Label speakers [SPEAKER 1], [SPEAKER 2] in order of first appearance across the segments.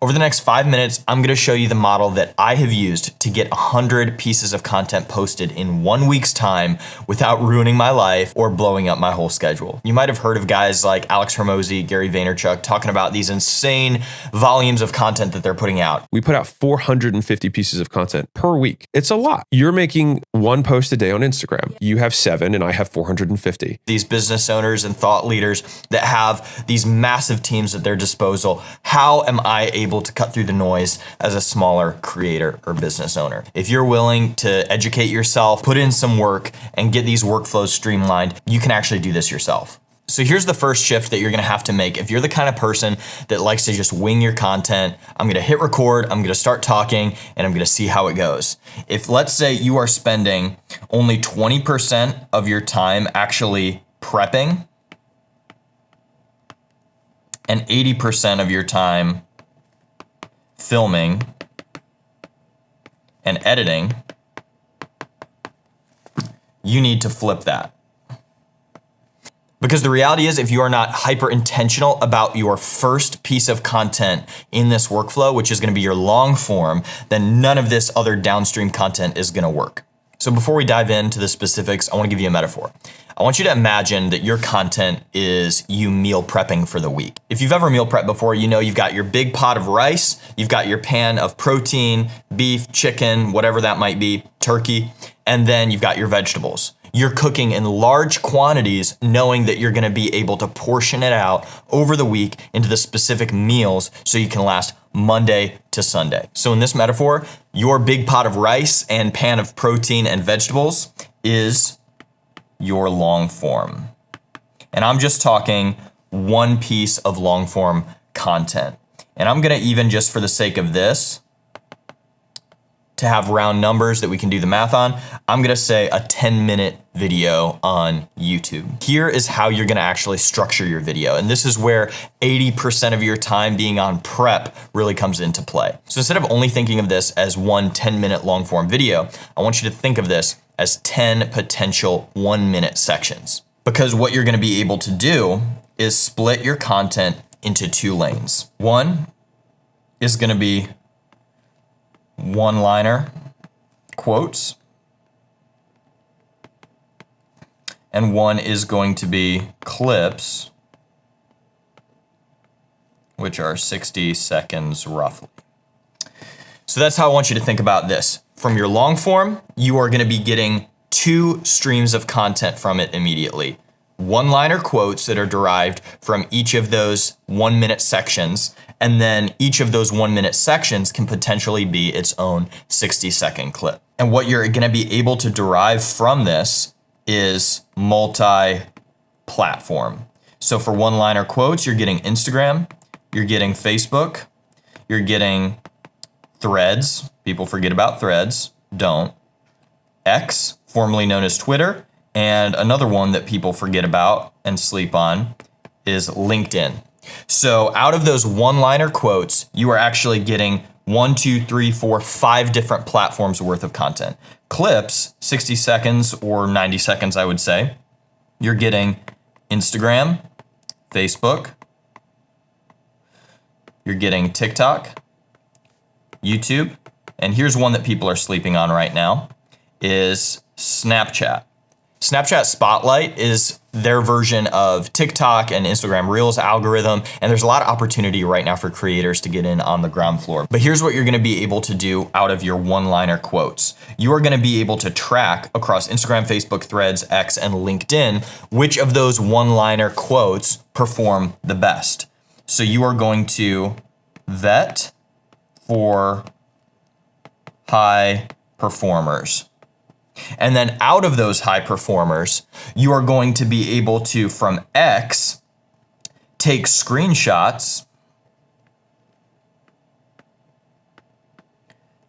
[SPEAKER 1] Over the next 5 minutes, I'm gonna show you the model that I have used to get 100 pieces of content posted in 1 week's time without ruining my life or blowing up my whole schedule. You might have heard of guys like Alex Hormozi, Gary Vaynerchuk talking about these insane volumes of content that they're putting out.
[SPEAKER 2] We put out 450 pieces of content per week. It's a lot. You're making one post a day on Instagram. You have 7 and I have 450.
[SPEAKER 1] These business owners and thought leaders that have these massive teams at their disposal, how am I able to cut through the noise as a smaller creator or business owner? If you're willing to educate yourself, put in some work, and get these workflows streamlined, you can actually do this yourself. So here's the first shift that you're gonna have to make. If you're the kind of person that likes to just wing your content, I'm gonna hit record, I'm gonna start talking, and I'm gonna see how it goes. If let's say you are spending only 20% of your time actually prepping and 80% of your time filming and editing, you need to flip that. Because the reality is, if you are not hyper intentional about your first piece of content in this workflow, which is gonna be your long form, then none of this other downstream content is gonna work. So before we dive into the specifics, I wanna give you a metaphor. I want you to imagine that your content is you meal prepping for the week. If you've ever meal prepped before, you know you've got your big pot of rice, you've got your pan of protein, beef, chicken, whatever that might be, turkey, and then you've got your vegetables. You're cooking in large quantities, knowing that you're gonna be able to portion it out over the week into the specific meals so you can last Monday to Sunday. So in this metaphor, your big pot of rice and pan of protein and vegetables is your long form. And I'm just talking one piece of long form content. And I'm gonna even, just for the sake of this, to have round numbers that we can do the math on, I'm gonna say a 10-minute video on YouTube. Here is how you're gonna actually structure your video. And this is where 80% of your time being on prep really comes into play. So instead of only thinking of this as one 10-minute long form video, I want you to think of this as 10 potential 1-minute sections. Because what you're gonna be able to do is split your content into 2 lanes. One is gonna be one-liner quotes, and one is going to be clips, which are 60 seconds roughly. So that's how I want you to think about this. From your long form, you are gonna be getting 2 streams of content from it immediately. One-liner quotes that are derived from each of those 1-minute sections, and then each of those 1-minute sections can potentially be its own 60-second clip. And what you're gonna be able to derive from this is multi-platform. So for one-liner quotes, you're getting Instagram, you're getting Facebook, you're getting Threads. People forget about Threads, don't. X, formerly known as Twitter, and another one that people forget about and sleep on is LinkedIn. So out of those one-liner quotes, you are actually getting 1, 2, 3, 4, 5 different platforms worth of content. Clips, 60 seconds or 90 seconds, I would say. You're getting Instagram, Facebook, you're getting TikTok, YouTube, and here's one that people are sleeping on right now, is Snapchat. Snapchat Spotlight is their version of TikTok and Instagram Reels algorithm, and there's a lot of opportunity right now for creators to get in on the ground floor. But here's what you're gonna be able to do out of your one-liner quotes. You are gonna be able to track across Instagram, Facebook, Threads, X, and LinkedIn which of those one-liner quotes perform the best. So you are going to vet for high performers. And then out of those high performers, you are going to be able to, from X, take screenshots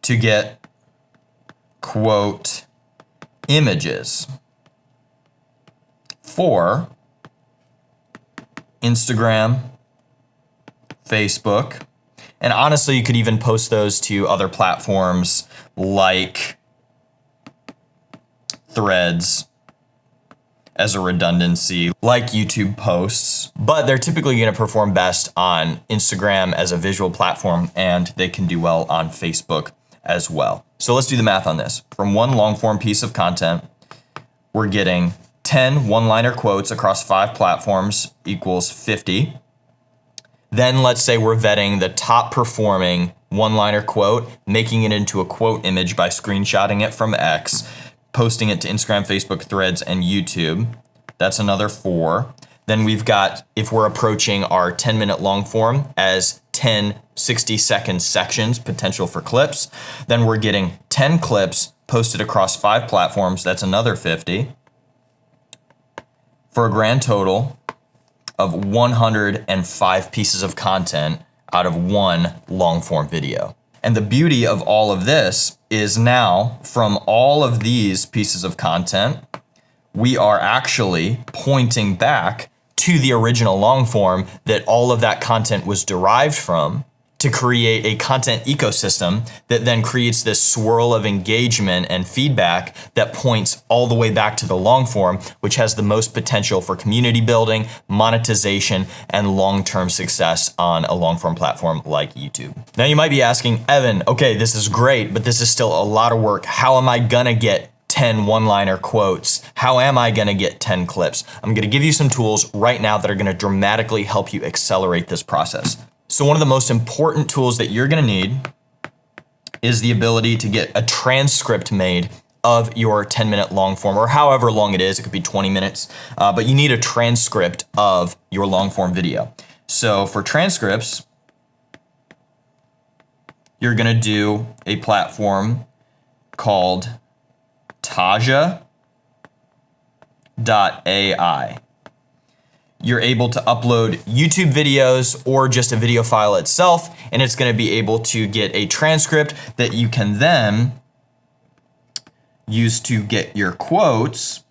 [SPEAKER 1] to get, quote, images for Instagram, Facebook, and honestly, you could even post those to other platforms like Threads, as a redundancy like YouTube posts, but they're typically going to perform best on Instagram as a visual platform, and they can do well on Facebook as well. So let's do the math on this. From one long form piece of content, we're getting 10 one-liner quotes across 5 platforms equals 50. Then let's say we're vetting the top performing one-liner quote, making it into a quote image by screenshotting it from X, posting it to Instagram, Facebook, Threads, and YouTube. That's another 4. Then we've got, if we're approaching our 10-minute long form as 10 60-second sections, potential for clips, then we're getting 10 clips posted across 5 platforms. That's another 50. For a grand total of 105 pieces of content out of one long form video. And the beauty of all of this is now from all of these pieces of content, we are actually pointing back to the original long form that all of that content was derived from to create a content ecosystem that then creates this swirl of engagement and feedback that points all the way back to the long form, which has the most potential for community building, monetization, and long-term success on a long-form platform like YouTube. Now you might be asking, Evan, okay, this is great, but this is still a lot of work. How am I gonna get 10 one-liner quotes? How am I gonna get 10 clips? I'm gonna give you some tools right now that are gonna dramatically help you accelerate this process. So one of the most important tools that you're gonna need is the ability to get a transcript made of your 10-minute long form, or however long it is. It could be 20 minutes, but you need a transcript of your long form video. So for transcripts, you're gonna do a platform called Taja.ai. You're able to upload YouTube videos or just a video file itself, and it's going to be able to get a transcript that you can then use to get your quotes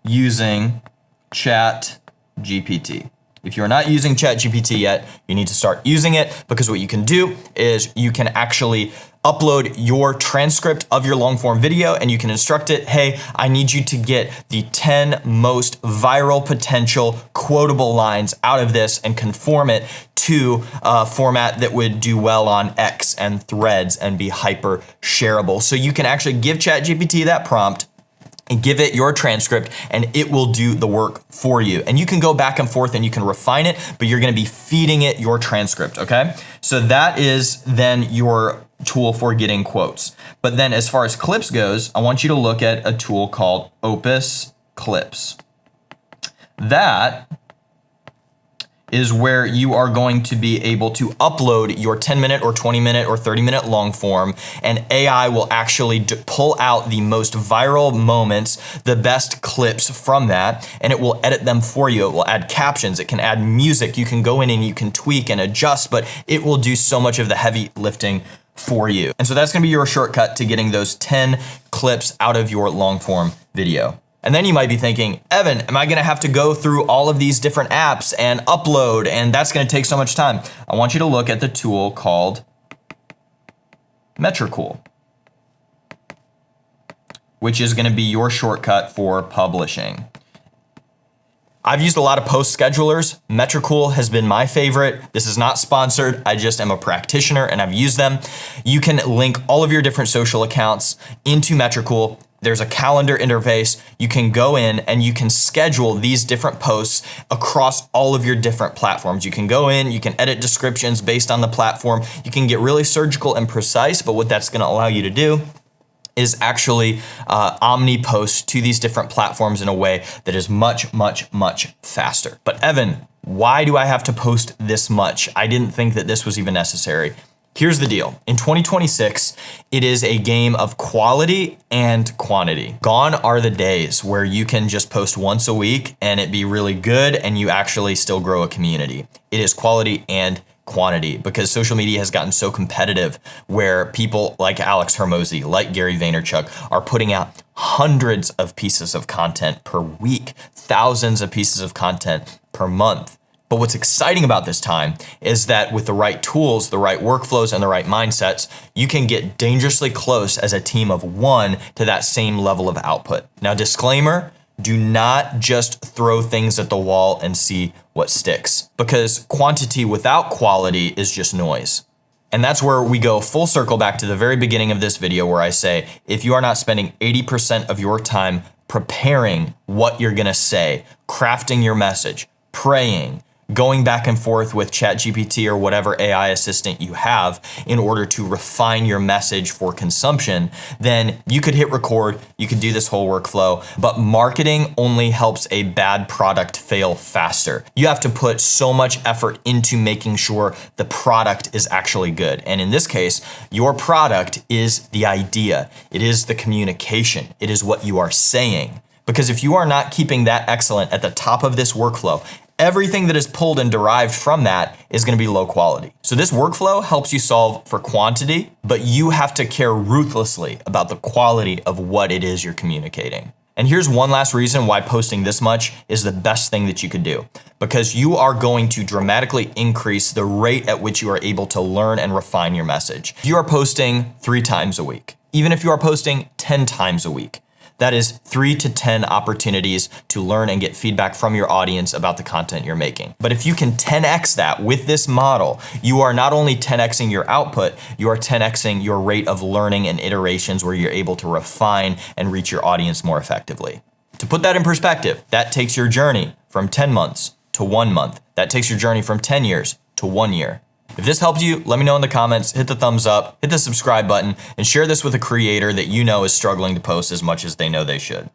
[SPEAKER 1] using ChatGPT. If you're not using ChatGPT yet, you need to start using it, because what you can do is you can actually upload your transcript of your long form video and you can instruct it, hey, I need you to get the 10 most viral potential quotable lines out of this and conform it to a format that would do well on X and Threads and be hyper shareable. So you can actually give ChatGPT that prompt and give it your transcript, and it will do the work for you. And you can go back and forth and you can refine it, but you're gonna be feeding it your transcript, okay? So that is then your tool for getting quotes. But then as far as clips goes, I want you to look at a tool called Opus Clips. That is where you are going to be able to upload your 10-minute or 20-minute or 30-minute long form, and AI will actually pull out the most viral moments, the best clips from that, and it will edit them for you. It will add captions, it can add music, you can go in and you can tweak and adjust, but it will do so much of the heavy lifting for you. And so that's gonna be your shortcut to getting those 10 clips out of your long form video. And then you might be thinking, Evan, am I gonna have to go through all of these different apps and upload, and that's gonna take so much time? I want you to look at the tool called Metricool, which is gonna be your shortcut for publishing. I've used a lot of post schedulers. Metricool has been my favorite. This is not sponsored. I just am a practitioner and I've used them. You can link all of your different social accounts into Metricool. There's a calendar interface. You can go in and you can schedule these different posts across all of your different platforms. You can go in, you can edit descriptions based on the platform. You can get really surgical and precise, but what that's gonna allow you to do is actually omni-post to these different platforms in a way that is much, much, much faster. But Evan, why do I have to post this much? I didn't think that this was even necessary. Here's the deal. In 2026, it is a game of quality and quantity. Gone are the days where you can just post once a week and it be really good and you actually still grow a community. It is quality and quantity, because social media has gotten so competitive where people like Alex Hormozi, like Gary Vaynerchuk, are putting out hundreds of pieces of content per week, thousands of pieces of content per month. But what's exciting about this time is that with the right tools, the right workflows, and the right mindsets, you can get dangerously close as a team of one to that same level of output. Now, disclaimer, Do not just throw things at the wall and see what sticks, because quantity without quality is just noise. And that's where we go full circle back to the very beginning of this video where I say, if you are not spending 80% of your time preparing what you're gonna say, crafting your message, praying, going back and forth with ChatGPT or whatever AI assistant you have in order to refine your message for consumption, then you could hit record, you could do this whole workflow, but marketing only helps a bad product fail faster. You have to put so much effort into making sure the product is actually good. And in this case, your product is the idea. It is the communication. It is what you are saying. Because if you are not keeping that excellent at the top of this workflow, everything that is pulled and derived from that is gonna be low quality. So this workflow helps you solve for quantity, but you have to care ruthlessly about the quality of what it is you're communicating. And here's one last reason why posting this much is the best thing that you could do. Because you are going to dramatically increase the rate at which you are able to learn and refine your message. If you are posting 3 times a week, even if you are posting 10 times a week, that is 3 to 10 opportunities to learn and get feedback from your audience about the content you're making. But if you can 10x that with this model, you are not only 10xing your output, you are 10xing your rate of learning and iterations where you're able to refine and reach your audience more effectively. To put that in perspective, that takes your journey from 10 months to 1 month. That takes your journey from 10 years to 1 year. If this helped you, let me know in the comments, hit the thumbs up, hit the subscribe button, and share this with a creator that you know is struggling to post as much as they know they should.